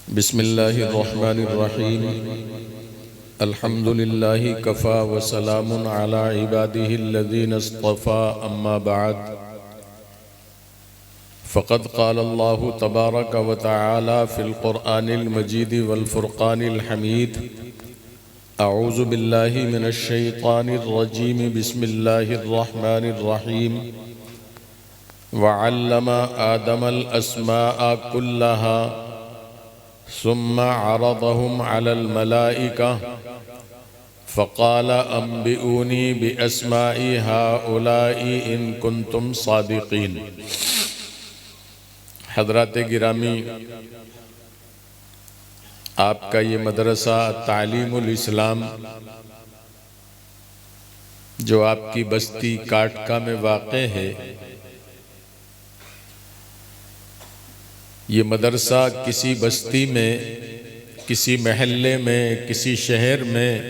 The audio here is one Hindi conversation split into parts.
बिस्मिल्लाहिर्रहमानिर्रहीम। अल्हम्दुलिल्लाहि कफ़ा व सलामुन अला इबादिहिल्लज़ीना इस्तफ़ा अम्मा बअद। फ़क़द क़ालल्लाहु तबारक व तआला फ़िल क़ुरआनिल मजीद वल फ़ुरक़ानिल हमीद। अऊज़ु बिल्लाहि मिनश शैतानिर रजीम। बिस्मिल्लाहिर्रहमानिर्रहीम। वअल्लम आदमल अस्माअ कुल्लहा सुम्मा अरदहुम अलल मलाइका फ़क़ाल अंबिऊनी बिअस्माइ हाउलाई इन कुंतुम सादिक़ीन। हज़रात गिरामी, आपका ये मदरसा तालीमुल इस्लाम जो आपकी बस्ती काटका में वाक़े है, ये मदरसा किसी बस्ती में, किसी महल्ले में, किसी शहर में,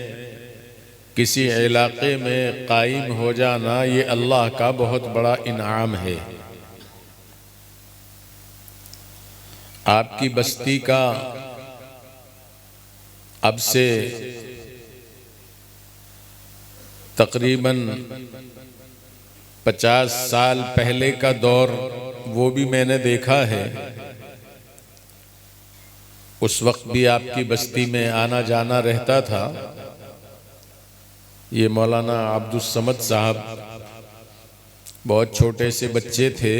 किसी इलाके में कायम हो जाना ये अल्लाह का बहुत बड़ा इनाम है। आपकी बस्ती का अब से तकरीबन 50 साल पहले का दौर वो भी मैंने देखा है। उस वक्त भी आपकी बस्ती में आना जाना रहता था। ये मौलाना अब्दुल समद साहब बहुत छोटे से बच्चे थे,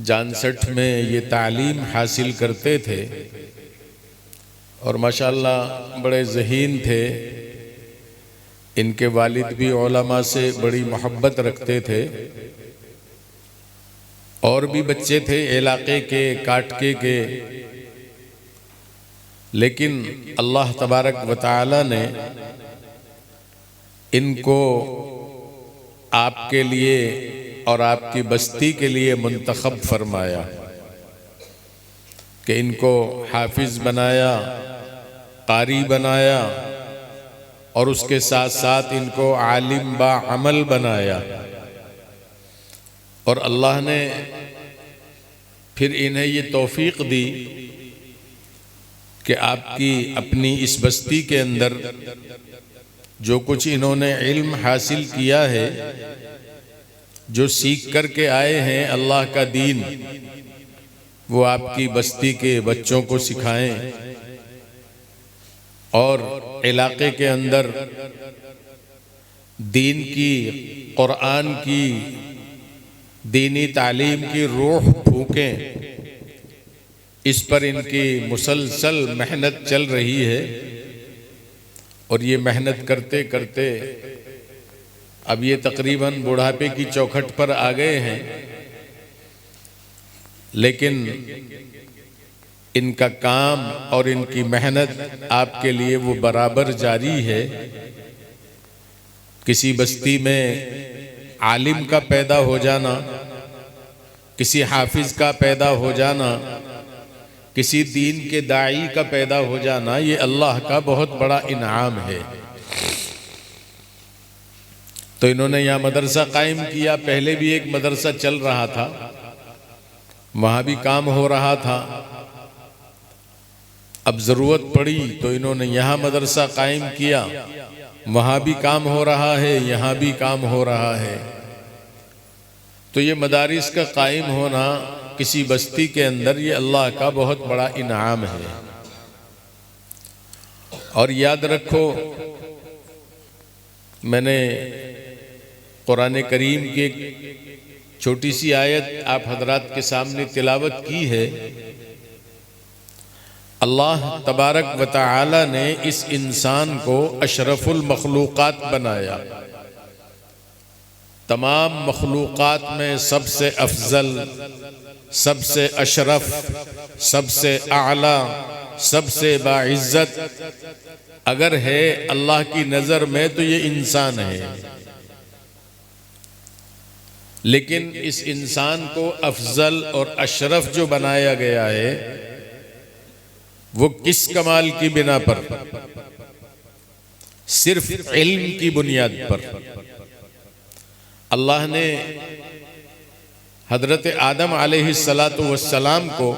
66 में ये तालीम हासिल करते थे और माशाअल्लाह बड़े ज़हीन थे। इनके वालिद भी उलमा से बड़ी मोहब्बत रखते थे और भी बच्चे थे इलाके के, काटके के, लेकिन अल्लाह तबारक व तआला ने इनको आपके लिए और आपकी बस्ती के लिए मुंतखब फरमाया कि इनको हाफिज बनाया, कारी बनाया और उसके साथ साथ इनको आलिम बा अमल बनाया। और अल्लाह ने फिर इन्हें ये तौफीक दी कि आपकी अपनी इस बस्ती के अंदर जो कुछ इन्होंने इल्म हासिल किया है, जो सीख कर के आए हैं अल्लाह का दीन, वो आपकी बस्ती के बच्चों को सिखाएं और इलाके के अंदर दीन की, कुरान की, दीनी तालीम की रूह फूकें। इस पर इनकी मुसलसल मेहनत चल रही है और ये मेहनत करते करते अब ये तकरीबन बुढ़ापे की चौखट पर आ गए हैं, लेकिन इनका काम और इनकी मेहनत आपके लिए वो बराबर जारी है। किसी बस्ती में आलिम का पैदा हो जाना, किसी हाफिज का पैदा हो जाना, किसी दीन के दाई का पैदा हो जाना, ये अल्लाह का बहुत बड़ा इनाम है। तो इन्होंने यहाँ मदरसा कायम किया। पहले भी एक मदरसा चल रहा था, वहाँ भी काम हो रहा था। अब ज़रूरत पड़ी तो इन्होंने यहाँ मदरसा कायम किया। वहाँ भी काम हो रहा है, यहाँ भी काम हो रहा है। तो ये मदारिस का कायम होना किसी बस्ती के अंदर ये अल्लाह का बहुत बड़ा इनाम है। और याद रखो, मैंने कुरान करीम की एक छोटी सी आयत आप हजरात के सामने तिलावत की है। अल्लाह तबारक व तआला ने इस इंसान को अशरफुल मखलूक़ात बनाया। तमाम मखलूक़ात में सबसे अफजल, सबसे अशरफ, सबसे आला, सबसे बाइज्जत अगर है अल्लाह की नज़र में तो ये इंसान है। लेकिन इस इंसान को अफजल और अशरफ जो बनाया गया है वो किस कमाल की बिना पर? सिर्फ इल्म की बुनियाद पर। अल्लाह ने हजरत आदम अलैहिस्सलातु वस्सलाम को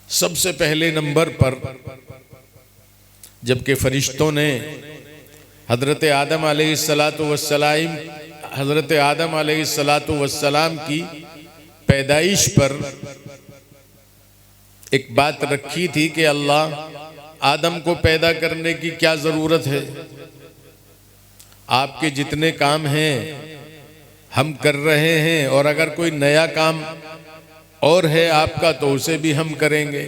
सबसे पहले नंबर पर जबकि फरिश्तों ने हज़रत आदम अलैहिस्सलाम की पैदाइश पर एक बात रखी थी कि अल्लाह आदम को पैदा करने की क्या ज़रूरत है, आपके जितने काम हैं हम कर रहे हैं, और अगर कोई नया काम और है आपका तो उसे भी हम करेंगे।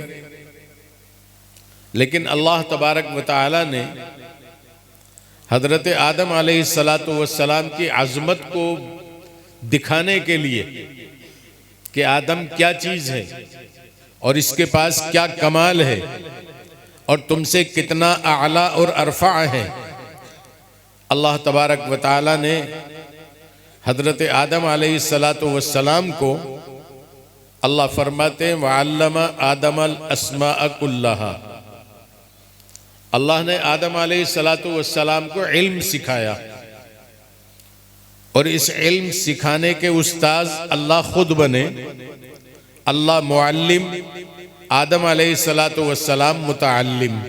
लेकिन अल्लाह तबारक व तआला ने हज़रत आदम अलैहिस्सलाम की अज़मत को दिखाने के लिए कि आदम क्या चीज़ है और इसके पास क्या कमाल है और तुमसे कितना आला और अरफा है, अल्लाह तबारक व तआला ने हज़रत आदम अलैहिस्सलाम को अल्लाह फरमाते हैं वअल्लमा आदमल अस्माअ कुल्लहा, अल्लाह ने आदम अलैहिस्सलाम को इल्म सिखाया और इस इल्म सिखाने के उस्ताद अल्लाह खुद बने। अल्लाह मुअल्लिम, आदम अलैहिस्सलाम मुतअल्लिम।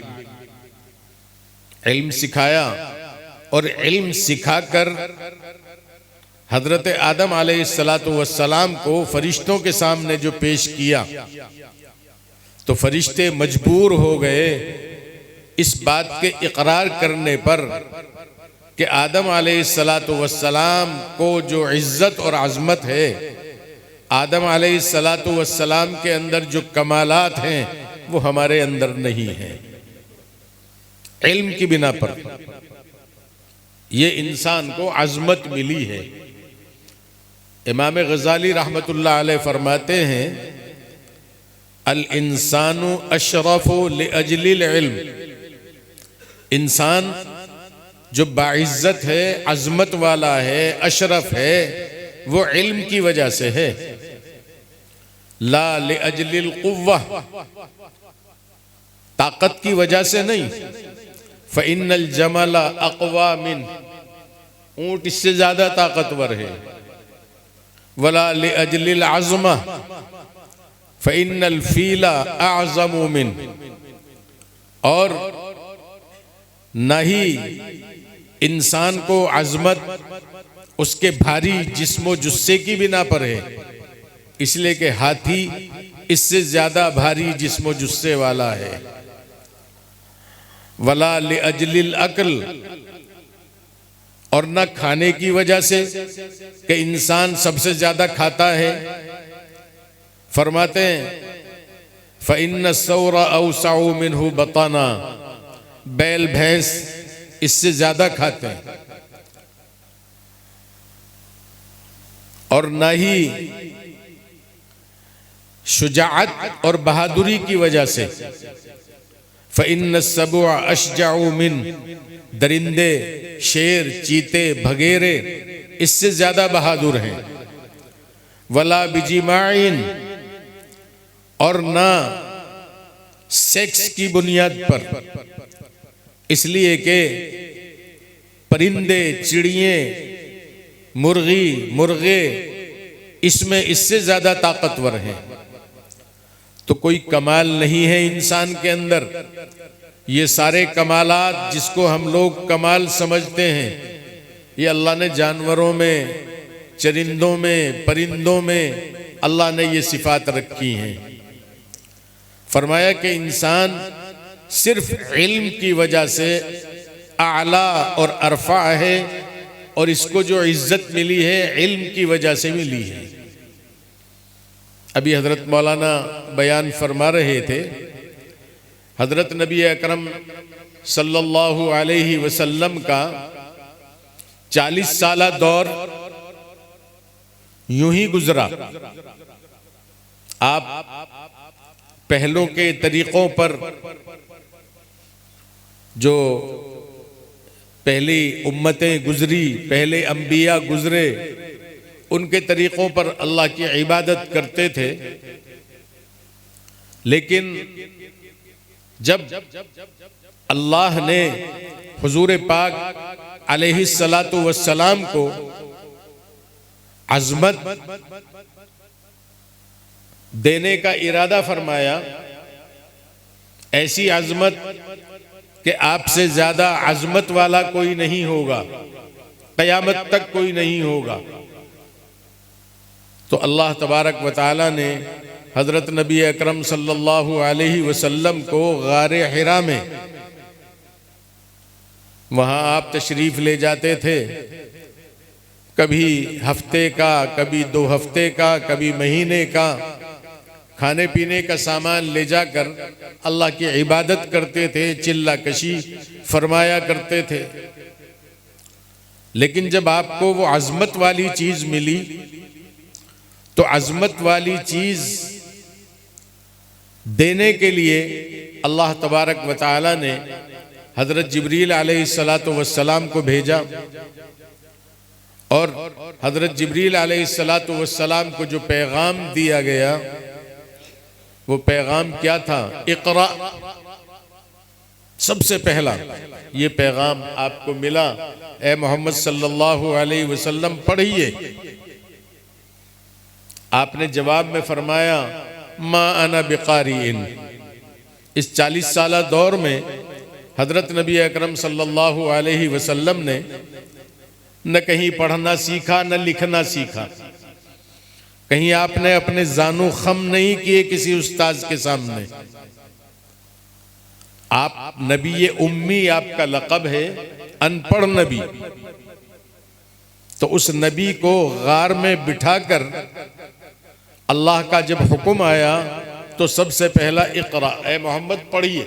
इल्म सिखाया और इल्म सिखाकर हज़रत आदम अलैहिस्सलाम को फरिश्तों के सामने जो पेश किया तो फरिश्ते मजबूर हो गए इस बात के इकरार करने पर कि आदम अलैहिस्सलाम को जो इज्जत और अज़मत है, आदम अलैहिस्सलाम के अंदर जो कमालात हैं वो हमारे अंदर नहीं हैं। इल्म की बिना पर ये इंसान को अज़मत मिली है। इमाम गज़ाली रहमतुल्लाह अलैह फरमाते हैं अल इंसानु अशरफु लिअजलिल इल्म, इंसान जो बाइज्जत है, अज़मत वाला है, अशरफ है, वो इल्म की वजह से है। ला लिअजलिल कुव्वा, ताकत की वजह से नहीं। फ़इन्नल जमला अक़वा मिन, ऊंट इससे ज्यादा ताकतवर है। वला लिअजलिल अज़मा फ़इन्नल फ़ीला अअज़मु मिन, और न ही इंसान को अज़मत उसके भारी जिस्मो जुस्से की बिना पर है, इसलिए कि हाथी इससे ज्यादा भारी जिस्मो जुस्से वाला है। वला लिअजलिल अक्ल, और न खाने की वजह से कि इंसान सबसे ज्यादा खाता है। फरमाते हैं फ़इन्न सौरा औसअ मिन्हु बताना, बैल भैंस इससे ज्यादा खाते हैं। और न ही शुजाअत और बहादुरी की वजह से फ़इन्न सबअ अशजअ मिन, दरिंदे, शेर, चीते, भगेरे इससे ज्यादा बहादुर हैं। वला बिजिमाइन, और ना सेक्स की बुनियाद पर, इसलिए कि परिंदे, चिड़िए, मुर्गी, मुर्गे इसमें इससे ज्यादा ताकतवर हैं। तो कोई कमाल नहीं है इंसान के अंदर। ये सारे कमालात जिसको हम लोग कमाल समझते हैं, ये अल्लाह ने जानवरों में, चरिंदों में, परिंदों में अल्लाह ने ये सिफात रखी हैं। फरमाया कि इंसान सिर्फ इल्म की वजह से आला और अरफा है, और इसको जो इज्जत मिली है इल्म की वजह से मिली है। अभी हजरत मौलाना बयान फरमा रहे थे, हजरत नबी अकरम सल्लल्लाहु अलैहि वसल्लम का 40 साला दौर यूं ही गुजरा। आप पहलों के तरीकों पर, जो पहली उम्मतें गुजरी, पहले अंबिया गुजरे, उनके तरीकों पर अल्लाह की इबादत करते थे। लेकिन जब अल्लाह ने हुजूर पाक अलैहिस्सलातु वस्सलाम को अज़मत देने का इरादा फरमाया ऐसी अजमत कि आपसे ज्यादा अजमत वाला कोई नहीं होगा, क़यामत तक कोई नहीं होगा। तो अल्लाह तबारक व तआला ने हज़रत नबी अकरम सल्लल्लाहु अलैहि वसल्लम को गारे हिरा में, वहाँ आप तशरीफ़ ले जाते थे, कभी हफ्ते का, कभी 2 हफ्ते का, कभी महीने का खाने पीने का सामान ले जाकर अल्लाह की इबादत करते थे, चिल्ला कशी फरमाया करते थे। लेकिन जब आपको वो अज़मत वाली चीज़ मिली तो अज़मत वाली चीज़ देने के लिए अल्लाह तबारक व तआला ने हज़रत जिब्रील अलैहिस्सलातु वस्सलाम को भेजा। और हज़रत जिब्रील अलैहिस्सलातु वस्सलाम को जो पैगाम दिया गया वो पैगाम क्या था? इक़रा। सबसे पहला ये पैगाम आपको मिला, ए मोहम्मद सल्लल्लाहु अलैहि वसल्लम पढ़िए। आपने जवाब में फरमाया मा अना बिक़ारिइन। इस 40 साला दौर में हज़रत नबी अकरम सल्लल्लाहु अलैहि वसल्लम ने न कहीं पढ़ना सीखा, न लिखना सीखा। कहीं आपने अपने जानू खम नहीं किए किसी उस्ताद के सामने। आप नबी उम्मी आपका लक़ब है, अनपढ़ नबी। तो उस नबी को गार में बिठाकर अल्लाह का जब हुक्म आया तो सबसे पहला इक़रा, ए मोहम्मद पढ़िए।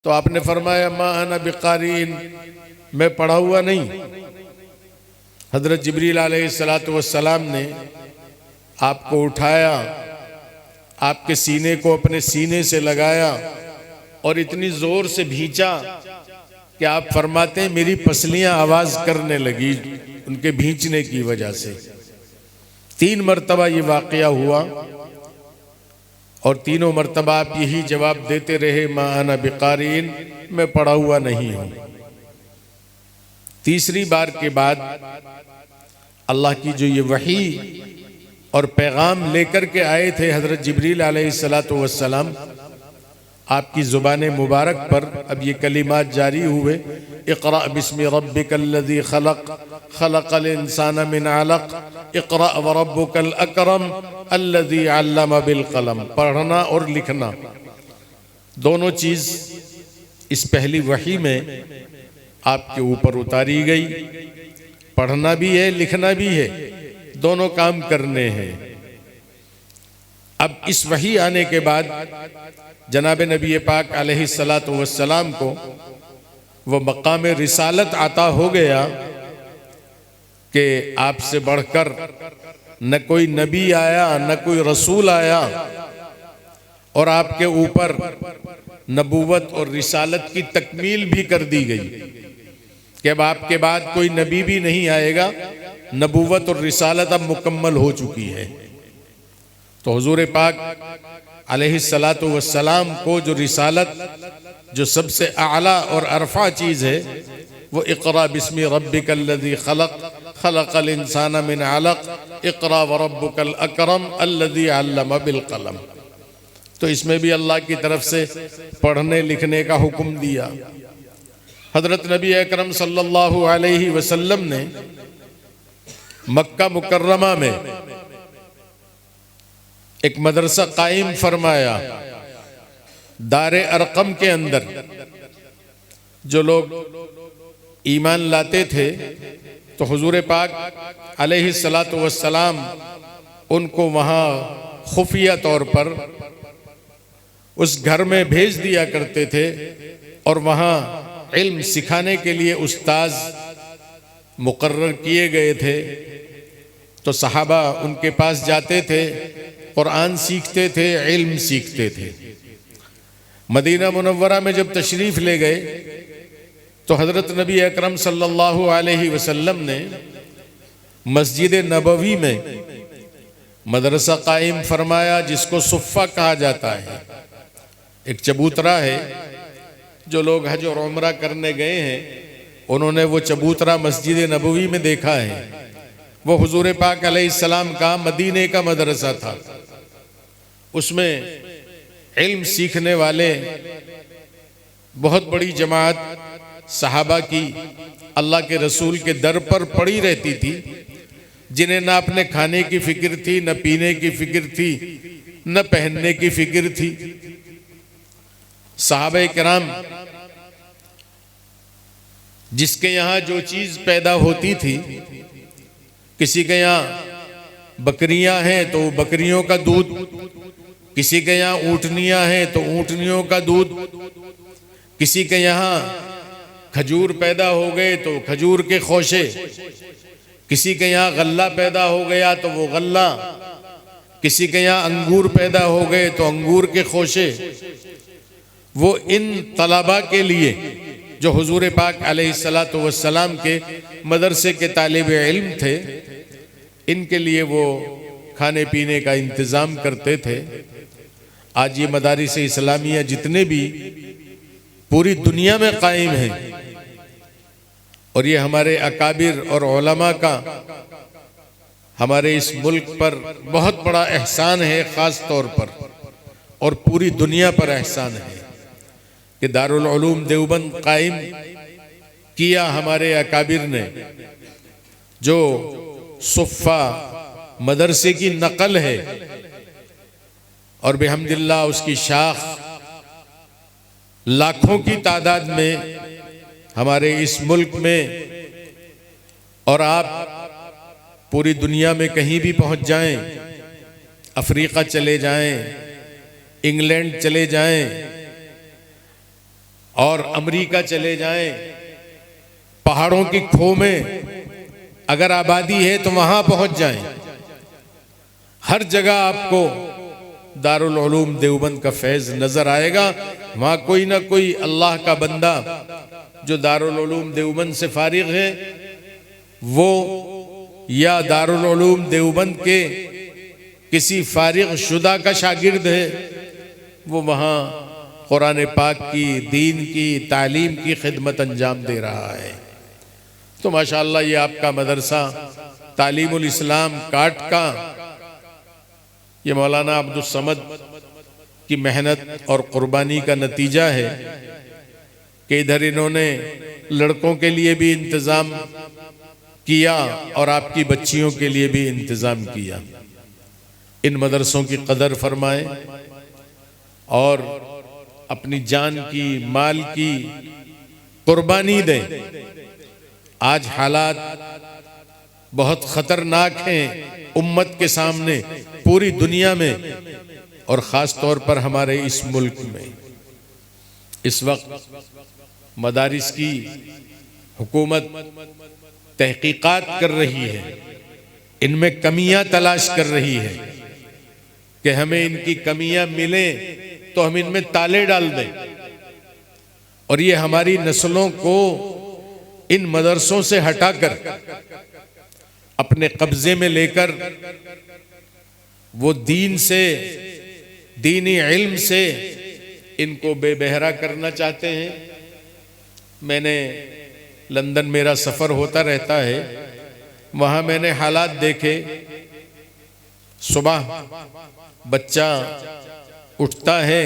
तो आपने फरमाया मा अना बिक़ारीन, मैं पढ़ा हुआ नहीं। हज़रत जिब्रील अलैहिस्सलातु वस्सलाम ने आपको उठाया, आपके सीने को अपने सीने से लगाया और इतनी जोर से भींचा कि आप फरमाते हैं मेरी पसलियां आवाज करने लगी उनके भींचने की वजह से। 3 मरतबा ये वाक़या हुआ और तीनों मरतबा आप यही जवाब देते रहे मा अना बिक़ारीन, मैं पढ़ा हुआ नहीं हूं। तीसरी बार के बाद अल्लाह की जो ये वही और पैगाम लेकर के आए थे हज़रत जिब्रील अलैहिस्सलातु वस्सलाम, आपकी ज़ुबान मुबारक पर अब ये कलिमात जारी हुए, इक़रा बिस्मि रब्बिकल्लज़ी खलक़, खलक़ल इंसान मिन अलक़, इक़रा व रब्बुकल अकरम अल्लज़ी अल्लम बिल क़लम। पढ़ना और लिखना दोनों चीज़ इस पहली वही में आपके ऊपर उतारी गई। पढ़ना भी है, लिखना भी है, दोनों काम करने हैं। अब इस वही आने के बाद जनाब नबी पाक अलैहिस्सलातु वस्सलाम को वो मकाम रिसालत आता हो गया कि आपसे बढ़कर न कोई नबी आया, न कोई रसूल आया, और आपके ऊपर नबूवत और रिसालत की तकमील भी कर दी गई कि अब आपके बाद कोई नबी भी नहीं आएगा, नबूवत और रिसालत अब मुकम्मल हो चुकी है। तो हुजूर पाक अलैहिस्सलातु वस्सलाम को जो रिसालत, जो सबसे आला और अरफा चीज़ है, वो इक़रा बिस्मि रब्बिकल्लज़ी खलक़, खलक़ल इंसान मिन अलक़, इक़रा व रब्बुकल अकरम अल्लज़ी अल्लम बिल क़लम। तो इसमें भी अल्लाह की तरफ से पढ़ने लिखने का हुक्म दिया। हज़रत नबी अकरम सल्लल्लाहु अलैहि वसल्लम ने मक्का मुकर्रमा में एक मदरसा कायम फरमाया। दारे अरकम के अंदर जो लोग ईमान लाते थे तो हुजूर पाक अलैहिस्सलातु वस्सलाम उनको वहाँ खुफिया तौर पर उस घर में भेज दिया करते थे और वहाँ इल्म सिखाने के लिए उस्ताद मुकर्रर किए गए थे। तो सहाबा उनके पास जाते थे, कुरान सीखते थे, इल्म सीखते थे। मदीना मुनव्वरा में जब तशरीफ़ ले गए तो हज़रत नबी अकरम सल्लल्लाहु अलैहि वसल्लम ने मस्जिद नबवी में मदरसा कायम फरमाया, जिसको सुफ़ा कहा जाता है। एक चबूतरा है, जो लोग हज और उम्रा करने गए हैं उन्होंने वो चबूतरा मस्जिद नबवी में देखा है। वो हुजूर पाक अलैहिस्सलाम का मदीने का मदरसा था। उसमें इल्म सीखने वाले बहुत बड़ी जमात सहाबा की अल्लाह के रसूल के दर पर पड़ी रहती थी, जिन्हें ना अपने खाने की फिक्र थी, न पीने की फिक्र थी, न पहनने की फिक्र थी। सहाबा किराम जिसके यहाँ जो चीज पैदा होती थी, किसी के यहाँ बकरियां हैं तो बकरियों का दूध, किसी के यहाँ ऊँटनियां हैं तो ऊँटनियों का दूध, किसी के यहाँ खजूर पैदा हो गए तो खजूर के खोशे, किसी के यहाँ गल्ला पैदा हो गया तो वो गल्ला, किसी के यहाँ अंगूर पैदा हो गए तो अंगूर के खोशे। वो इन तलबा के लिए जो हुजूर पाक अलैहिस्सलातु वस्सलाम के मदरसे के तालिब इल्म थे, इनके लिए वो खाने पीने का इंतज़ाम करते थे। आज ये मदारिस इस्लामिया जितने भी पूरी दुनिया में कायम हैं, और ये हमारे अकाबिर और उलमा का हमारे इस मुल्क पर बहुत बड़ा एहसान है, ख़ास तौर पर और पूरी दुनिया पर एहसान है कि दारुल उलूम देवबंद कायम किया हमारे अकाबिर ने, जो सुफ़ा मदरसे की नकल है, और बेहम्दिल्लाह उसकी शाख लाखों की तादाद में हमारे इस मुल्क में, और आप पूरी दुनिया में कहीं भी पहुंच जाएं, अफ्रीका चले जाएं, इंग्लैंड चले जाएं और अमेरिका चले जाएं, पहाड़ों की खो में अगर आबादी है तो वहां पहुंच जाएं, हर जगह आपको दारुल उलूम देवबंद का फैज नजर आएगा। वहां कोई ना कोई अल्लाह का बंदा जो दारुल उलूम देवबंद से फारिग है, वो या दारुल उलूम देवबंद के किसी फारिग शुदा का शागिर्द है, वो वहां कुरान पाक की, दीन की तालीम की खिदमत अंजाम दे रहा है। तो माशाअल्लाह ये आपका मदरसा तालीमुल इस्लाम काट का, ये मौलाना अब्दुल समद की मेहनत और कुर्बानी का नतीजा है कि इधर इन्होंने लड़कों के लिए भी इंतज़ाम किया और आपकी बच्चियों के लिए भी इंतज़ाम किया। इन मदरसों की कदर फरमाएं और अपनी जान की, माल की कुर्बानी दें। आज हालात बहुत खतरनाक हैं उम्मत के सामने, पूरी दुनिया में और ख़ास तौर पर हमारे इस मुल्क में। इस वक्त मदारिस की हुकूमत तहकीकात कर रही है, इनमें कमियां तलाश कर रही है कि हमें इनकी कमियां मिलें तो हम इनमें ताले डाल दें, और ये हमारी नस्लों को इन मदरसों से हटाकर अपने कब्जे में लेकर वो दीन से, दीनी इल्म से इनको बेबहरा करना चाहते हैं। मैंने लंदन मेरा सफ़र होता रहता है, वहाँ मैंने हालात देखे। सुबह बच्चा उठता है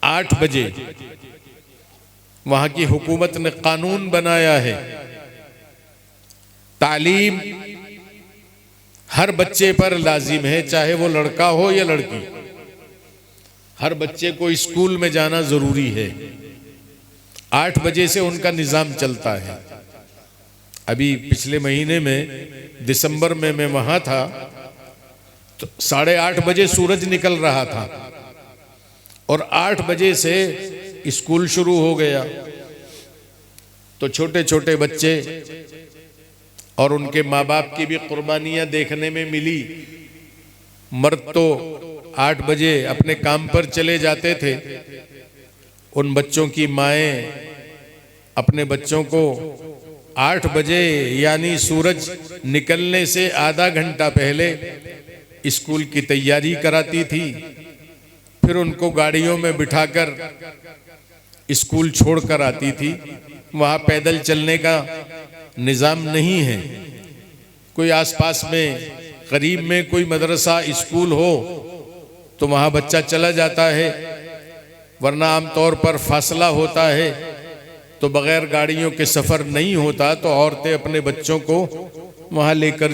8 बजे, वहाँ की हुकूमत ने कानून बनाया है तालीम हर बच्चे पर लाजिम है, चाहे वो लड़का हो या लड़की, हर बच्चे को स्कूल में जाना जरूरी है। 8 बजे से उनका निज़ाम चलता है। अभी पिछले महीने में दिसंबर में मैं वहां था तो 8:30 बजे सूरज निकल रहा था और 8 बजे से स्कूल शुरू हो गया। तो छोटे छोटे बच्चे और उनके माँ बाप की भी कुर्बानियां देखने में मिली। मर्द तो 8 बजे अपने काम पर चले जाते थे, उन बच्चों की माएँ अपने बच्चों को 8 बजे यानी सूरज निकलने से आधा घंटा पहले स्कूल की तैयारी कराती थी, फिर उनको गाड़ियों में बिठाकर स्कूल छोड़कर आती थी। वहाँ पैदल चलने का निज़ाम नहीं है। कोई आसपास में करीब में कोई मदरसा स्कूल हो तो वहाँ बच्चा चला जाता है, वरना आमतौर पर फासला होता है तो बगैर गाड़ियों के सफ़र नहीं होता, तो औरतें अपने बच्चों को वहाँ लेकर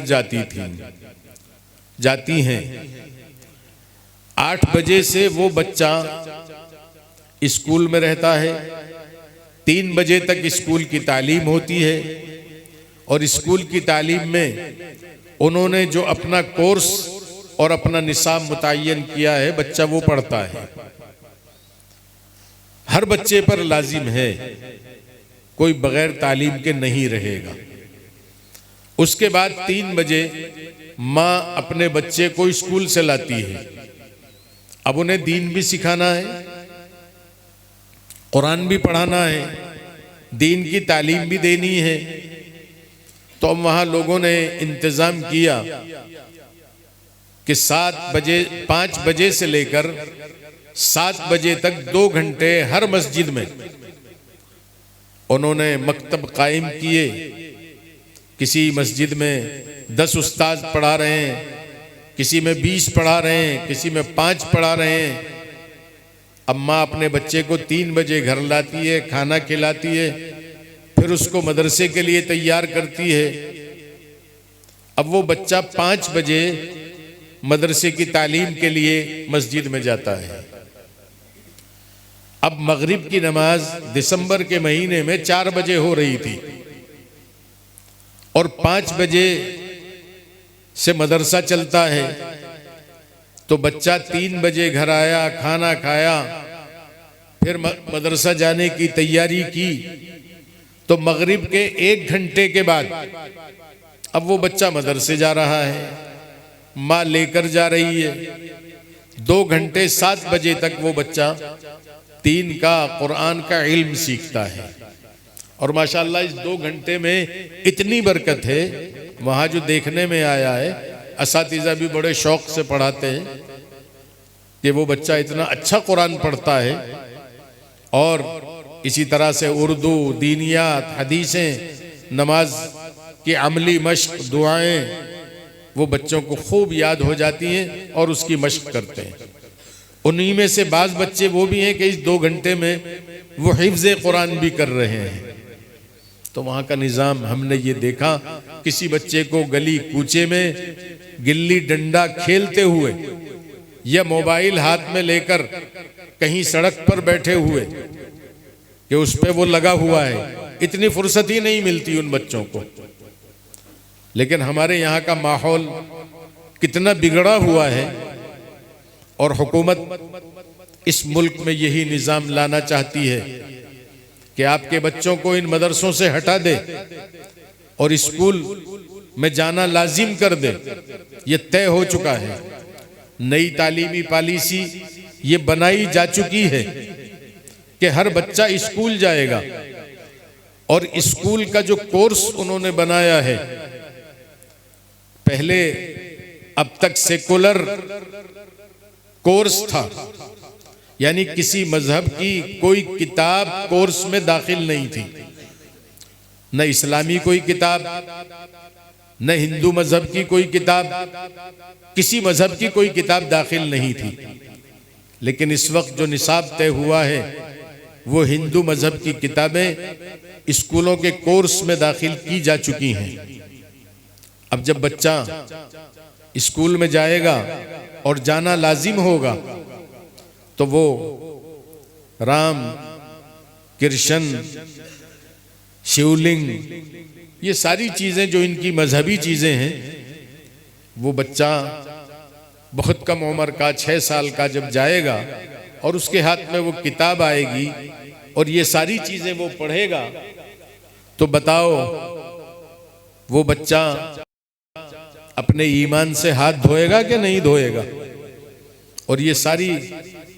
जाती हैं। 8 बजे से वो बच्चा स्कूल में रहता है, 3 बजे तक स्कूल की तालीम होती है, और स्कूल की तालीम में उन्होंने जो अपना कोर्स और अपना निसाब मुतय्यन किया है, बच्चा वो पढ़ता है। हर बच्चे पर लाजिम है, कोई बगैर तालीम के नहीं रहेगा। उसके बाद 3 बजे माँ अपने बच्चे को स्कूल से लाती है। अब उन्हें दीन भी सिखाना है, कुरान भी पढ़ाना है, दीन की तालीम भी देनी है। तो अब वहाँ लोगों ने इंतज़ाम किया कि 5 बजे से लेकर 7 बजे तक 2 घंटे हर मस्जिद में उन्होंने मकतब कायम किए। किसी मस्जिद में 10 उस्ताद पढ़ा रहे हैं, किसी में 20 पढ़ा रहे हैं, किसी में 5 पढ़ा रहे हैं। अब माँ अपने बच्चे को 3 बजे घर लाती है, खाना खिलाती है, फिर उसको मदरसे के लिए तैयार करती है। अब वो बच्चा 5 बजे मदरसे की तालीम के लिए मस्जिद में जाता है। अब मगरिब की नमाज दिसंबर के महीने में 4 बजे हो रही थी, और 5 बजे से मदरसा चलता है। तो बच्चा 3 बजे घर आया, खाना खाया, फिर मदरसा जाने की तैयारी की। तो मगरिब के 1 घंटे के बाद अब वो बच्चा मदरसे जा रहा है, माँ लेकर जा रही है। 2 घंटे 7 बजे तक वो बच्चा 3 का कुरान का इल्म सीखता है। और माशाअल्लाह इस 2 घंटे में इतनी बरकत है, वहाँ जो देखने में आया है, असातिज़ा भी बड़े शौक से पढ़ाते हैं कि वो बच्चा इतना अच्छा कुरान पढ़ता है। और इसी तरह से उर्दू, दीनियात, हदीसें, नमाज की अमली मश्क, दुआएं, वो बच्चों को खूब याद हो जाती हैं और उसकी मश्क करते हैं। उन्हीं में से बाज़ बच्चे वो भी हैं कि इस 2 घंटे में वो हिफ्ज़ कुरान भी कर रहे हैं। तो वहाँ का निज़ाम हमने ये देखा, किसी बच्चे को गली कूचे में गिल्ली डंडा खेलते हुए या मोबाइल हाथ में लेकर कहीं सड़क पर बैठे हुए कि उस पे वो लगा हुआ है, इतनी फुर्सत ही नहीं मिलती उन बच्चों को। लेकिन हमारे यहाँ का माहौल कितना बिगड़ा हुआ है, और हुकूमत इस मुल्क में यही निज़ाम लाना चाहती है कि आपके बच्चों को इन मदरसों से हटा दे और स्कूल में जाना लाजिम कर दे। ये तय हो चुका है, नई तालीमी पॉलिसी ये बनाई जा चुकी है कि हर बच्चा स्कूल जाएगा। और स्कूल का जो कोर्स उन्होंने बनाया है, पहले अब तक सेकुलर कोर्स था, यानी किसी मजहब की कोई किताब कोर्स में दाखिल नहीं थी, न इस्लामी कोई किताब, न हिंदू मजहब की कोई किताब, किसी मजहब की कोई किताब दाखिल नहीं थी। लेकिन इस वक्त जो निसाब तय हुआ है, वो हिंदू मजहब की किताबें स्कूलों के कोर्स में दाखिल की जा चुकी हैं। अब जब बच्चा स्कूल में जाएगा और जाना लाजिम होगा, तो वो राम, कृष्ण, शिवलिंग, ये सारी चीज़ें जो इनकी मजहबी चीज़ें हैं, वो बच्चा बहुत कम उम्र का 6 साल का जब जाएगा और उसके हाथ में वो किताब आएगी और ये सारी चीज़ें वो पढ़ेगा, तो बताओ वो बच्चा अपने ईमान से हाथ धोएगा कि नहीं धोएगा? और ये सारी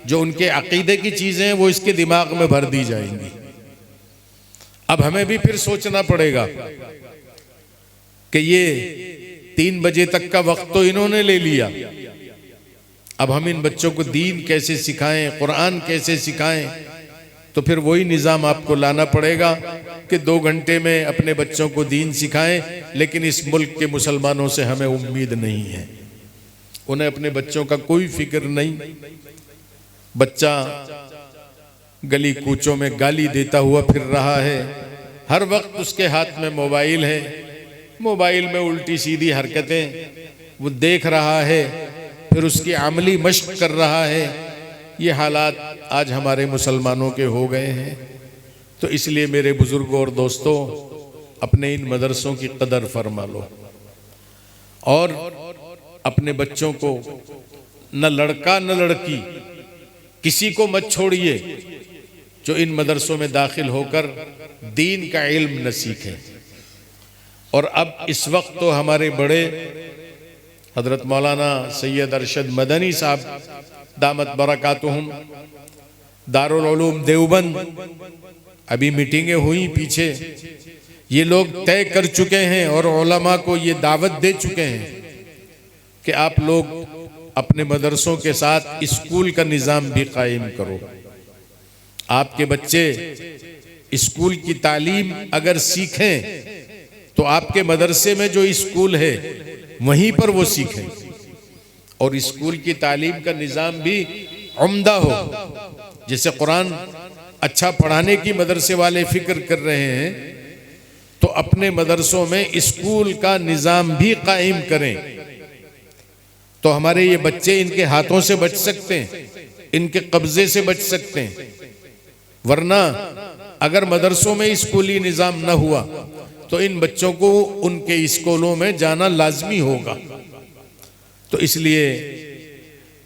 जो उनके अकीदे की चीज़ें हैं वो इसके दिमाग में भर दी जाएंगी। अब हमें भी फिर सोचना पड़ेगा कि ये 3 बजे तक का वक्त तो इन्होंने ले लिया, अब हम इन बच्चों को दीन कैसे सिखाएं, कुरान कैसे सिखाएं? तो फिर वही निज़ाम आपको लाना पड़ेगा कि 2 घंटे में अपने बच्चों को दीन सिखाएं। लेकिन इस मुल्क के मुसलमानों से हमें उम्मीद नहीं है, उन्हें अपने बच्चों का कोई फिक्र नहीं। बच्चा गली कूचों में गाली देता हुआ फिर रहा है, हर वक्त उसके हाथ में मोबाइल है, मोबाइल में उल्टी सीधी हरकतें वो देख रहा है, फिर उसकी अमली मश्क कर रहा है। ये हालात आज हमारे मुसलमानों के हो गए हैं। तो इसलिए मेरे बुजुर्गों और दोस्तों, अपने इन मदरसों की कदर फरमा लो और अपने बच्चों को न लड़का न लड़की किसी को मत छोड़िए जो इन मदरसों में दाखिल होकर दीन का इल्म न सीखें। और अब इस वक्त तो हमारे बड़े हजरत मौलाना सैयद अरशद मदनी साहब दामत बरकातुहुम दारुल उलूम देवबंद, अभी मीटिंगें हुई पीछे, ये लोग तय कर चुके हैं और उलमा को ये दावत दे चुके हैं कि आप लोग अपने मदरसों के साथ स्कूल का निज़ाम भी कायम करो। आपके बच्चे स्कूल की तालीम अगर सीखें तो आपके मदरसे में जो स्कूल है वहीं पर वो सीखें, और स्कूल की तालीम का निज़ाम भी उम्दा हो। जैसे कुरान अच्छा पढ़ाने की मदरसे वाले फिक्र कर रहे हैं, तो अपने मदरसों में स्कूल का निज़ाम भी कायम करें, तो हमारे ये बच्चे इनके हाथों से बच सकते हैं, इनके कब्जे से बच सकते हैं। वरना अगर मदरसों में स्कूली निज़ाम न हुआ तो इन बच्चों को उनके स्कूलों में जाना लाजमी होगा। तो इसलिए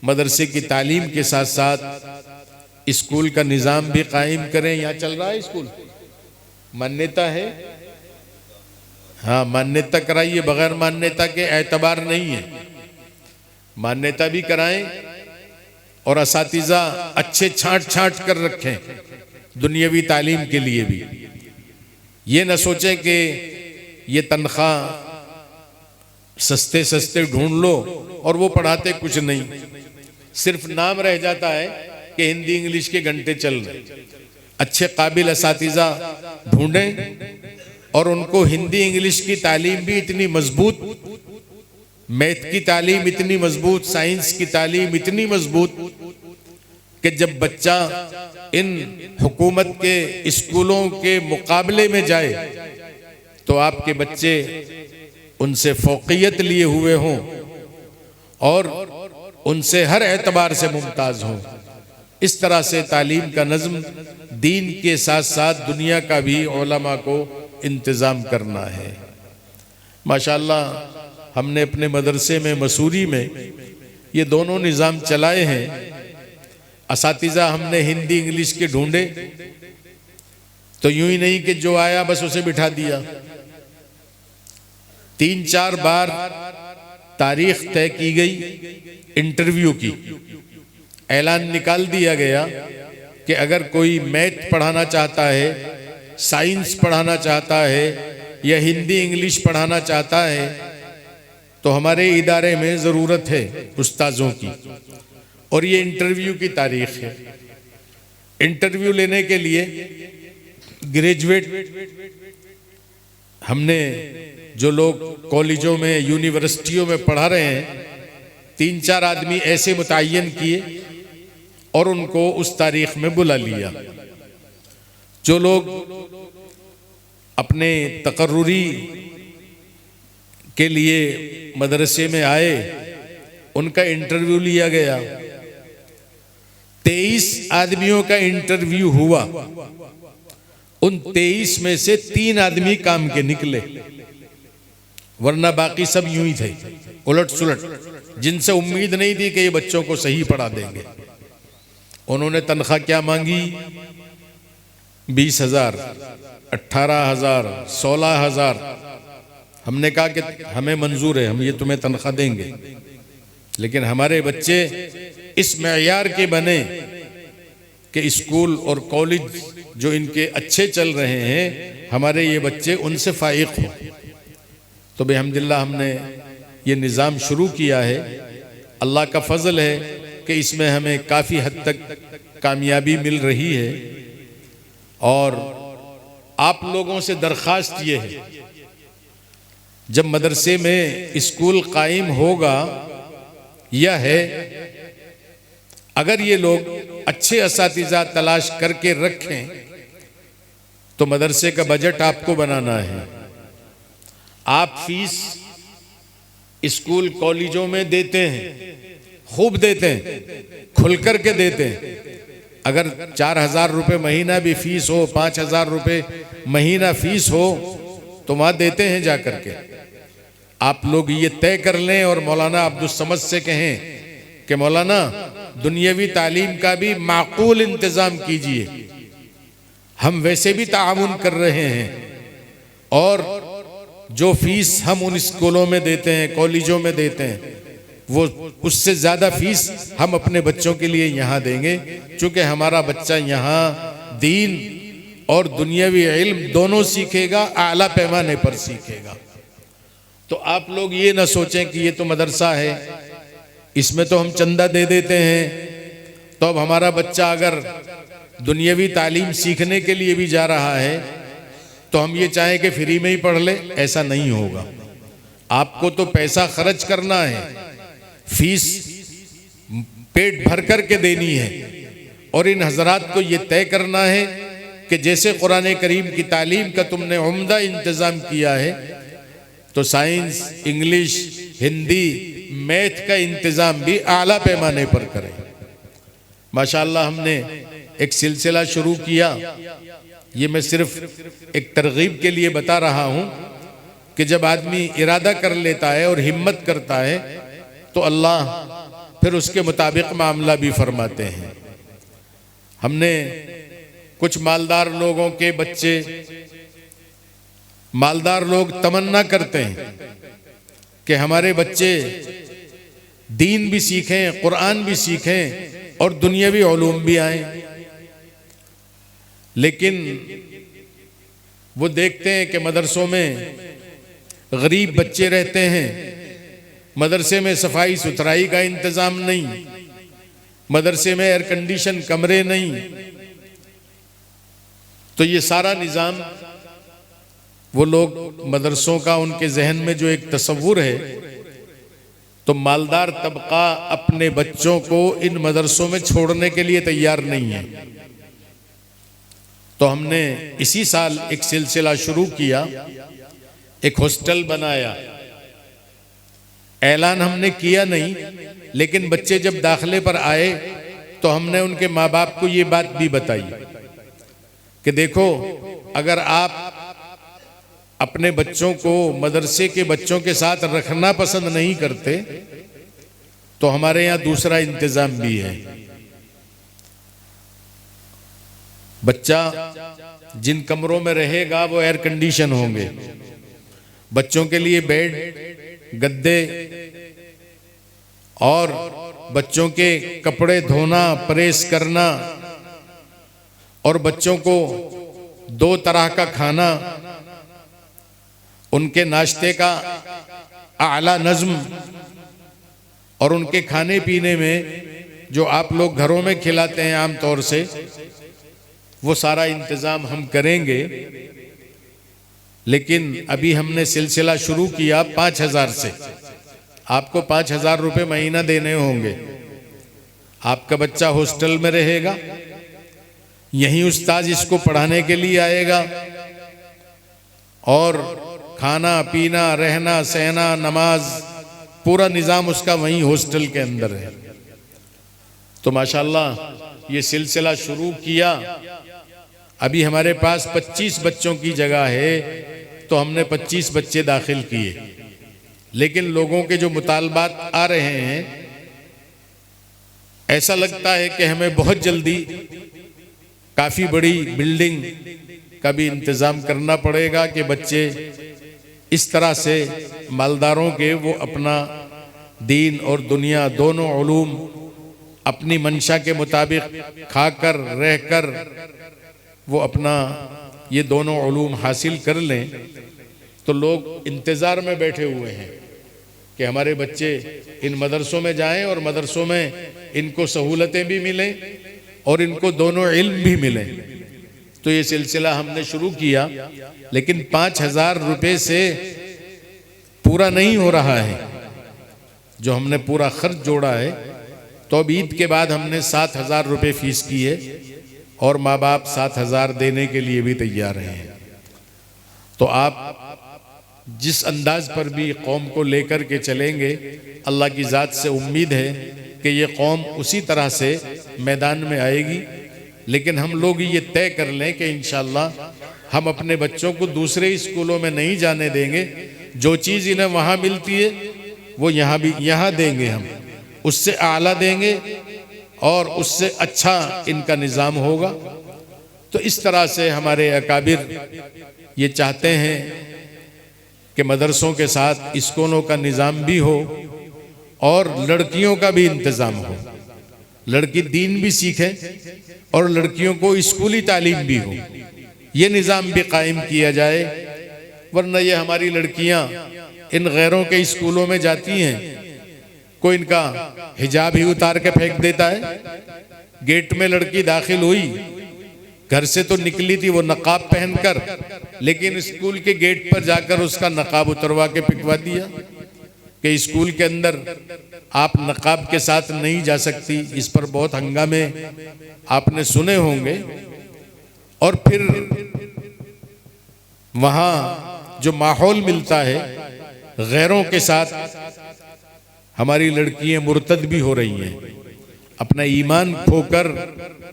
मदरसे की तालीम के साथ साथ स्कूल का निज़ाम भी कायम करें। यहाँ चल रहा है स्कूल, मान्यता है, हाँ मान्यता कराइए, बगैर मान्यता के एतबार नहीं है, मान्यता भी कराएं और असातिज़ा अच्छे छांट कर रखें दुनियावी तालीम के लिए भी। ये न सोचें कि ये तनख्वाह सस्ते सस्ते ढूंढ लो और वो पढ़ाते कुछ नहीं, सिर्फ नाम रह जाता है कि हिंदी इंग्लिश के घंटे चल रहे। अच्छे काबिल असातिज़ा ढूंढें और उनको हिंदी इंग्लिश की तालीम भी इतनी मजबूत, मैथ की तालीम इतनी मजबूत, साइंस की तालीम इतनी मजबूत कि जब बच्चा इन हुकूमत के स्कूलों के मुकाबले में जाए तो आपके बच्चे उनसे फौकियत लिए हुए हों और उनसे हर एतबार से मुमताज हों। इस तरह से तालीम का नज़्म दीन के साथ साथ दुनिया का भी उलमा को इंतज़ाम करना है। माशाअल्लाह हमने अपने मदरसे में मसूरी में ये दोनों निज़ाम चलाए हैं। असातिज़ा हमने हिंदी इंग्लिश के ढूंढे, तो यूं ही नहीं कि जो आया बस उसे बिठा दिया। 3-4 बार तारीख तय की गई इंटरव्यू की, ऐलान निकाल दिया गया कि अगर कोई मैथ पढ़ाना चाहता है, साइंस पढ़ाना चाहता है या हिंदी इंग्लिश पढ़ाना चाहता है तो हमारे इदारे में ज़रूरत है उस्ताज़ों की। और ये इंटरव्यू की तारीख है। इंटरव्यू लेने के लिए ग्रेजुएट, हमने जो लोग कॉलेजों में यूनिवर्सिटियों में पढ़ा रहे हैं, 3-4 आदमी ऐसे मुतय्यन किए और उनको उस तारीख में बुला लिया। जो लोग अपने तकर्रुरी के लिए मदरसे में आए उनका इंटरव्यू लिया गया। 23 आदमियों का इंटरव्यू हुआ, उन 23 में से 3 आदमी काम के निकले, वरना बाकी सब यूं ही थे उलट सुलट, जिनसे उम्मीद नहीं थी कि ये बच्चों को सही पढ़ा देंगे। उन्होंने तनख्वाह क्या मांगी? 20,000, 18,000, 16,000। हमने कहा कि हमें मंजूर है, हम ये तुम्हें तनख्वाह देंगे, लेकिन हमारे बच्चे इस मेयार के बने कि स्कूल और कॉलेज जो इनके अच्छे चल रहे हैं, हमारे ये बच्चे उनसे फाइक हों। तो बेहम्दुलिल्लाह हमने ये निज़ाम शुरू किया है। अल्लाह का फजल है कि इसमें हमें काफ़ी हद तक कामयाबी मिल रही है। और आप लोगों से दरख्वास्त ये है, जब मदरसे में स्कूल कायम होगा यह है, अगर ये लोग अच्छे असातिज़ा तलाश करके रखें तो मदरसे का बजट आपको बनाना है। आप फीस स्कूल कॉलेजों में देते हैं, खूब देते हैं, खुल कर के देते हैं। अगर 4,000 रुपये महीना भी फीस हो, 5,000 रुपये महीना फीस हो, तो वहाँ देते हैं जा कर के। आप लोग ये तय कर लें और मौलाना अब्दुल समद से कहें कि मौलाना दुनियावी तालीम का भी माकूल इंतज़ाम कीजिए। हम वैसे भी ताआवुन कर रहे हैं और जो फीस हम उन स्कूलों में देते हैं, कॉलेजों में देते हैं, वो उससे ज़्यादा फीस हम अपने बच्चों के लिए यहाँ देंगे, चूँकि हमारा बच्चा यहाँ दीन और दुनियावी इल्म दोनों सीखेगा, आला पैमाने पर सीखेगा। तो आप लोग ये ना सोचें कि ये तो मदरसा है, इसमें तो हम चंदा दे देते हैं, तो अब हमारा बच्चा अगर दुनियावी तालीम सीखने के लिए भी जा रहा है तो हम ये चाहें कि फ्री में ही पढ़ ले। ऐसा नहीं होगा। आपको तो पैसा खर्च करना है, फीस पेट भर कर के देनी है और इन हजरात को ये तय करना है कि जैसे कुरान करीम की तालीम का तुमने उम्दा इंतज़ाम किया है, तो साइंस, इंग्लिश, हिंदी, मैथ का इंतज़ाम भी आला पैमाने पर करें। माशाअल्लाह हमने एक सिलसिला शुरू किया। ये मैं सिर्फ एक तरगीब के लिए बता रहा हूँ कि जब आदमी इरादा कर लेता है और हिम्मत करता है तो अल्लाह फिर उसके मुताबिक मामला भी फरमाते हैं। हमने कुछ मालदार लोगों के बच्चे, मालदार लोग तमन्ना करते हैं कि हमारे बच्चे दीन भी सीखें, कुरान भी सीखें और दुनियावी उलूम भी आएं, लेकिन वो देखते हैं कि मदरसों में गरीब बच्चे रहते हैं, मदरसे में सफाई सुथराई का इंतज़ाम नहीं, मदरसे में एयर कंडीशन कमरे नहीं, तो ये सारा निज़ाम वो लोग मदरसों का उनके जहन में जो एक तसव्वुर है, तो मालदार तबका अपने बच्चों को इन मदरसों में छोड़ने के लिए तैयार नहीं है। तो हमने इसी साल एक सिलसिला शुरू किया, एक हॉस्टल बनाया। ऐलान हमने किया नहीं, लेकिन बच्चे जब दाखिले पर आए तो हमने उनके माँ बाप को ये बात भी बताई कि देखो, अगर आप अपने बच्चों को मदरसे के बच्चों के साथ रखना पसंद नहीं करते तो हमारे यहाँ दूसरा इंतज़ाम भी है। बच्चा जिन कमरों में रहेगा वो एयर कंडीशन होंगे, बच्चों के लिए बेड, गद्दे और बच्चों के कपड़े धोना, प्रेस करना और बच्चों को 2 तरह का खाना, उनके नाश्ते का आला नज़्म और उनके खाने पीने में जो आप लोग घरों में खिलाते हैं आम तौर से, वो सारा इंतज़ाम हम करेंगे। लेकिन अभी हमने सिलसिला शुरू किया 5,000 से। आपको 5,000 रुपये महीना देने होंगे। आपका बच्चा हॉस्टल में रहेगा, यहीं उस्ताद इसको पढ़ाने के लिए आएगा और खाना पीना, रहना सहना, नमाज, पूरा निज़ाम उसका वहीं हॉस्टल के अंदर है। तो माशाअल्लाह ये सिलसिला शुरू किया। अभी हमारे पास 25 बच्चों की जगह है, तो हमने 25 बच्चे दाखिल किए। लेकिन लोगों के जो मुतालबात आ रहे हैं, ऐसा लगता है कि हमें बहुत जल्दी काफ़ी बड़ी बिल्डिंग का भी इंतज़ाम करना पड़ेगा कि बच्चे इस तरह से मालदारों के वो अपना दीन और दुनिया दोनों उलूम अपनी मंशा के मुताबिक खाकर रहकर वो अपना ये दोनों उलूम हासिल कर लें। तो लोग इंतज़ार में बैठे हुए हैं कि हमारे बच्चे इन मदरसों में जाएं और मदरसों में इनको सहूलतें भी मिलें और इनको दोनों इल्म भी मिलें। तो ये सिलसिला हमने शुरू किया, लेकिन 5,000 रुपये से पूरा नहीं हो रहा है। जो हमने पूरा खर्च जोड़ा है, तो अब ईद के बाद हमने 7,000 रुपये फीस की है और माँ बाप 7,000 देने के लिए भी तैयार हैं। तो आप जिस अंदाज पर भी कौम को लेकर के चलेंगे, अल्लाह की ज़ात से उम्मीद है कि ये कौम उसी तरह से मैदान में आएगी। लेकिन हम लोग ये तय कर लें कि इंशाअल्लाह हम अपने बच्चों को दूसरे स्कूलों में नहीं जाने देंगे। जो चीज़ इन्हें वहाँ मिलती है वो यहाँ देंगे, हम उससे आला देंगे और उससे अच्छा इनका निज़ाम होगा। तो इस तरह से हमारे अकाबिर ये चाहते हैं कि मदरसों के साथ स्कूलों का निज़ाम भी हो और लड़कियों का भी इंतज़ाम हो। लड़की दीन भी सीखें और लड़कियों को स्कूली तालीम भी हो, ये निज़ाम भी कायम किया जाए। वरना ये हमारी लड़कियां इन गैरों के स्कूलों में जाती हैं, कोई इनका हिजाब ही उतार के फेंक देता है। गेट में लड़की दाखिल हुई, घर से तो निकली थी वो नकाब पहनकर, लेकिन स्कूल के गेट पर जाकर उसका नकाब उतरवा के पिटवा दिया कि स्कूल के अंदर आप नकाब के साथ नहीं जा सकती। इस पर बहुत हंगामे आपने सुने होंगे। और फिर वहां जो माहौल मिलता है, गैरों के साथ हमारी लड़कियां मुर्तद भी हो रही हैं, अपना ईमान खोकर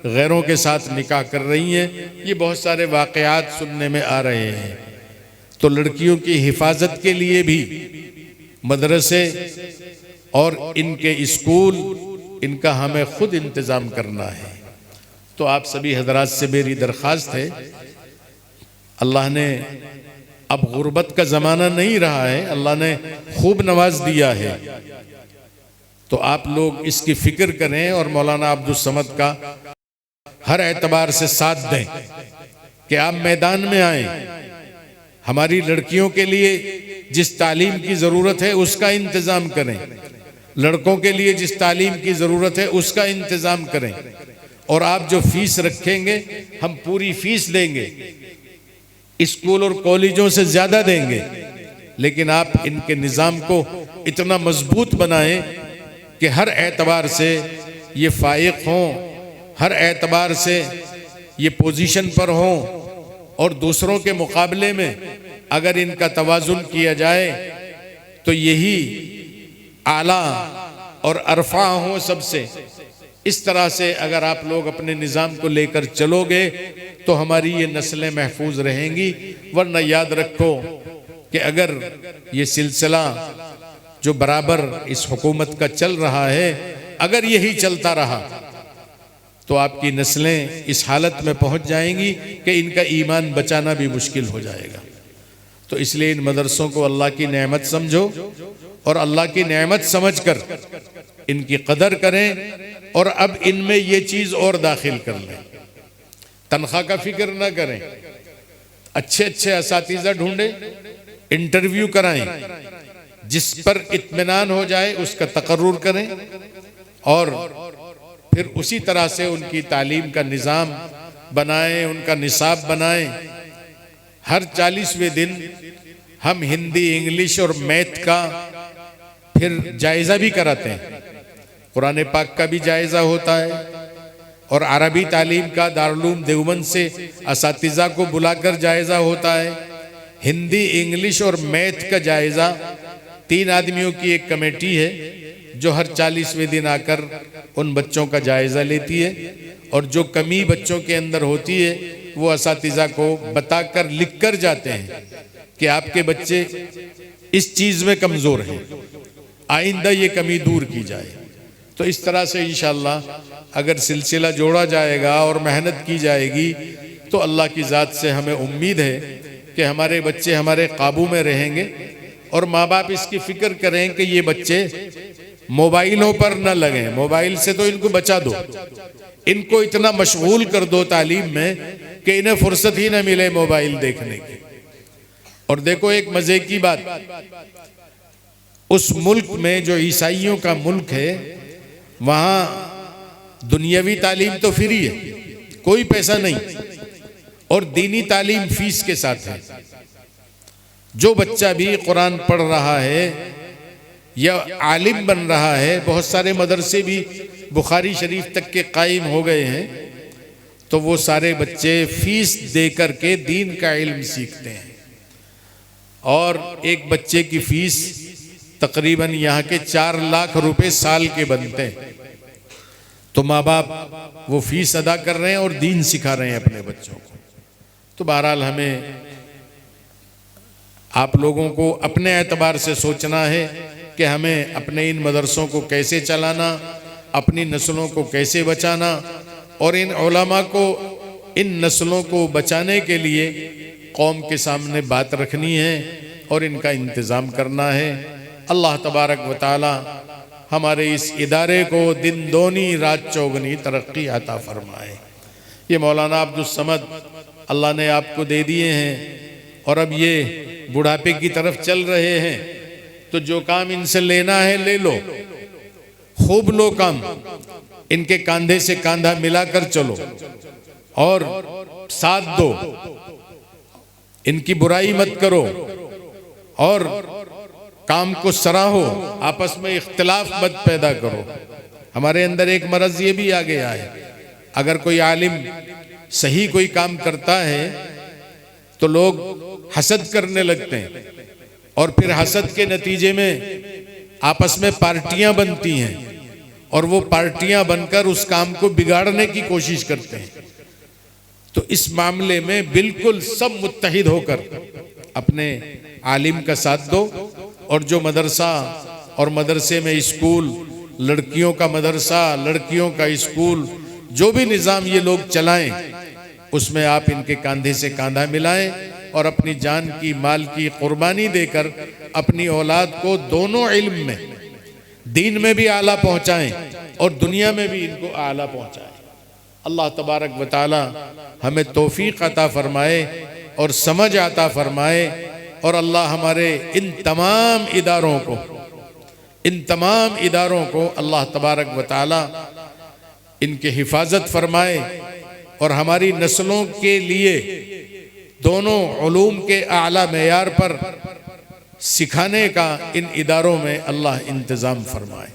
गैरों के साथ निकाह कर रही हैं। ये बहुत सारे वाकयात सुनने में आ रहे हैं। तो लड़कियों की हिफाजत के लिए भी मदरसे और इनके स्कूल, इनका हमें खुद इंतज़ाम करना है। तो आप सभी हजरात से मेरी दरख्वास्त है, अल्लाह ने अब गुर्बत का ज़माना नहीं रहा है, अल्लाह ने खूब नवाज दिया है। तो आप लोग इसकी फिक्र करें और मौलाना अब्दुल समद का हर एतबार से साथ दें कि आप मैदान में आएं, हमारी लड़कियों के लिए जिस तालीम की ज़रूरत है उसका इंतज़ाम करें, लड़कों के लिए जिस तालीम की ज़रूरत है उसका इंतज़ाम करें। और आप जो फीस रखेंगे हम पूरी फीस देंगे, स्कूल और कॉलेजों से ज़्यादा देंगे। लेकिन आप इनके निज़ाम को इतना मजबूत बनाएं कि हर एतबार से ये फाइक हों, हर एतबार से ये पोजीशन पर हों और दूसरों के मुकाबले में अगर इनका तवाज़ुन किया जाए तो यही आला और अरफा हो सबसे। इस तरह से अगर आप लोग अपने निज़ाम को लेकर चलोगे तो हमारी ये नस्लें महफूज रहेंगी। वरना याद रखो कि अगर ये सिलसिला जो बराबर इस हुकूमत का चल रहा है, अगर यही चलता रहा तो आपकी नस्लें इस हालत में पहुंच जाएंगी कि इनका ईमान बचाना भी मुश्किल हो जाएगा। तो इसलिए इन मदरसों को अल्लाह की नेमत समझो और अल्लाह की नेमत समझकर इनकी कदर करें। और अब इनमें ये चीज़ और दाखिल कर लें, तनख्वाह का फिक्र ना करें, अच्छे अच्छे असातिज़ा ढूंढें, इंटरव्यू कराएं, जिस पर इत्मीनान हो जाए उसका तकर्रुर करें और फिर उसी तरह से उनकी तालीम का निज़ाम बनाएं, उनका निसाब बनाएं। हर 40वें दिन हम हिंदी, इंग्लिश और मैथ का फिर जायज़ा भी कराते हैं। कुरान पाक का भी जायज़ा होता है और अरबी तालीम का दारुल देवबंद से असातिज़ा को बुलाकर जायज़ा होता है। हिंदी, इंग्लिश और मैथ का जायज़ा 3 आदमियों की एक कमेटी है जो हर 40वें दिन आकर उन बच्चों का जायज़ा लेती है और जो कमी बच्चों के अंदर होती है वो असातिज़ा को बताकर लिख कर जाते हैं कि आपके बच्चे इस चीज़ में कमज़ोर हैं, आइंदा ये कमी दूर की जाए। तो इस तरह से इंशाअल्लाह अगर सिलसिला जोड़ा जाएगा और मेहनत की जाएगी तो अल्लाह की ज़ात से हमें उम्मीद है कि हमारे बच्चे हमारे काबू में रहेंगे। और माँ बाप इसकी फ़िक्र करें कि ये बच्चे मोबाइलों पर न लगें, मोबाइल से तो इनको बचा दो, इनको इतना मशगूल कर दो तालीम में कि इन्हें फुर्सत ही न मिले मोबाइल देखने की। और देखो एक मज़े की बात, उस मुल्क में जो ईसाइयों का मुल्क है वहाँ दुनियावी तालीम तो फ्री है, कोई पैसा नहीं, और दीनी तालीम फीस के साथ है। जो बच्चा भी कुरान पढ़ रहा है या आलिम बन रहा है, बहुत सारे मदरसे भी बुखारी शरीफ तक के कायम हो गए हैं, तो वो सारे बच्चे फीस दे कर के दीन का इल्म सीखते हैं। और एक बच्चे की फीस तकरीबन यहाँ के 4 लाख रुपए साल के बनते हैं। तो माँ बाप वो फीस अदा कर रहे हैं और दीन सिखा रहे हैं अपने बच्चों को। तो बहरहाल हमें आप लोगों को अपने एतबार से सोचना है कि हमें अपने इन मदरसों को कैसे चलाना, अपनी नस्लों को कैसे बचाना, और इन उलमा को इन नस्लों को बचाने के लिए कौम के सामने बात रखनी है और इनका इंतज़ाम करना है। अल्लाह तबारक व तआला हमारे इस इदारे को दिन दोनी रात चौगनी तरक्की अता फरमाए। ये मौलाना अब्दुल समद अल्लाह ने आपको दे दिए हैं और अब ये बुढ़ापे की तरफ चल रहे हैं, तो जो काम इनसे लेना है ले लो, खूब लो काम, इनके कंधे से कंधा मिलाकर चलो और साथ दो, इनकी बुराई मत करो और काम को सराहो, आपस में इख्तिलाफ मत पैदा करो। हमारे अंदर एक मरज ये भी आ गया है, अगर कोई आलिम सही कोई काम करता है तो लोग हसद करने लगते हैं और फिर हसद के नतीजे में आपस में पार्टियां बनती हैं और वो पार्टियां बनकर उस काम को बिगाड़ने की कोशिश करते हैं। तो इस मामले में बिल्कुल सब मुत्तहिद होकर अपने आलिम का साथ दो, और जो मदरसा और मदरसे में स्कूल, लड़कियों का मदरसा, लड़कियों का स्कूल, जो भी निज़ाम ये लोग चलाएं, उसमें आप इनके कंधे से कंधा मिलाएं और अपनी जान की, माल की कुर्बानी देकर अपनी औलाद को दोनों इल्म में, दीन में भी आला पहुंचाएं और दुनिया में भी इनको आला पहुंचाएं। अल्लाह तबारक व तआला हमें तौफीक अता फरमाए और समझ अता फरमाए, और अल्लाह हमारे इन तमाम इदारों को अल्लाह तबारक व तआला इनके हिफाजत फरमाए और हमारी नस्लों के लिए दोनों उलूम के आला मेयार पर सिखाने का इन इदारों में अल्लाह इंतज़ाम फरमाए।